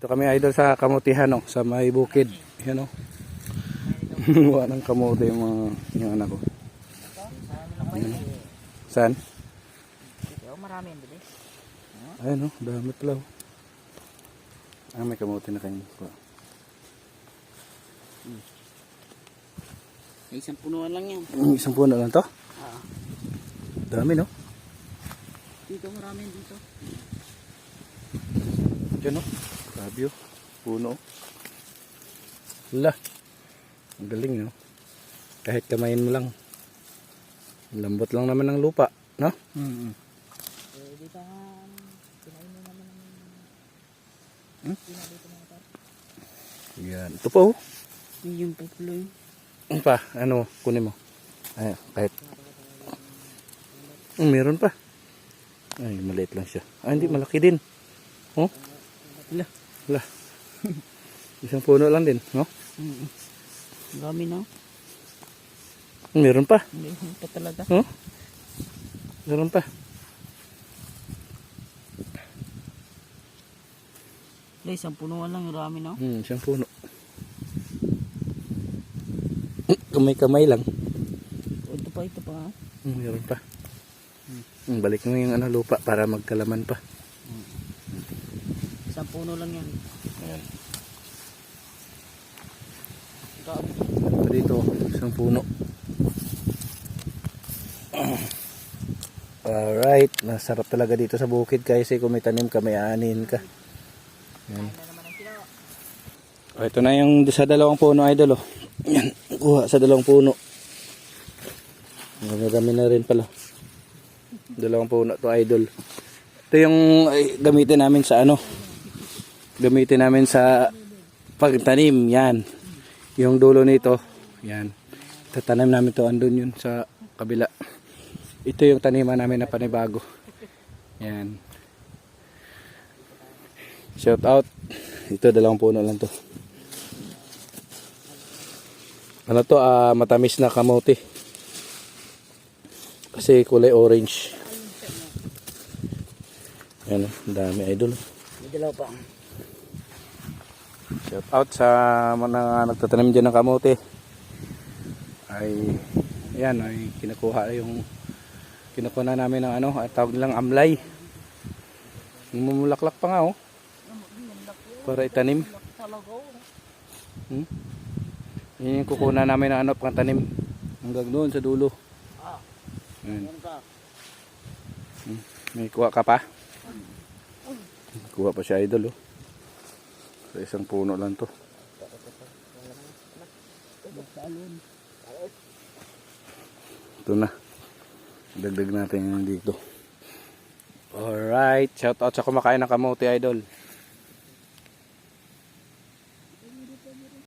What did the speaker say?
Ito kami idol sa kamutihan, no? Sa may bukid. Yan, no? Wala ng kamote yung anak ko. Saan? Marami yan, bilis. Ayun, no? Dami pala. May kamote na kayo. Isang punuan lang yan. Isang puno lang to? Dami, no? Dito, marami dito. Yan, no? Grabe, oh. Puno. Wala. Ang galing, no? Kahit kamayin mo lang. Lambot lang naman ng lupa, no? Dito, pinain mo naman ng... Yan. Ito pa, oh. Yung pagpulo yun. Ano pa? Ano? Kunin mo. Ay, kahit. Meron pa. Ay, maliit lang siya. Hindi, malaki din. Oh? Wala. Isang puno lang din, no? Dami na. Meron pa. Hindi pa talaga. Oh? Meron pa. Isang punuan lang, marami na. Isang puno. Kamay-kamay lang. Ito pa. Meron pa. Balik mo yung lupa para magkalaman pa. Isang puno lang yan. Ayan. Dito, isang puno. Alright, masarap talaga dito sa bukid kasi kung may tanim ka, may aanin ka. Yan. Ito na yung sa dalawang puno, idol. Yan, kuha sa dalawang puno. Marami na rin pala. Dalawang puno to, idol. Ito yung gamitin namin sa gamitin namin sa pagtanim. Yan. Yung dulo nito. Yan. Tatanim namin to, andun yun sa kabila. Ito yung taniman namin na panibago. Yan. Shout out. Ito, dalawang puno lang to. Ano to? Matamis na kamote. Kasi kulay orange. Yan, ang dami, idol. May dalaw pa. Shout out sa mga nagtatanim dyan ng kamote. Ayan, kinukuha na namin ng tawag nilang amlay. Mumulaklak pa nga, oh. Para itanim. Yan yung kukunan namin ng pang tanim. Hanggang doon sa dulo. Ayan. May kuha ka pa? Kuha pa siya, idol, oh. Sa isang puno lang to. Ito na. Dagdag natin yan dito. Alright. Shout out sa kumakain ng kamote, idol.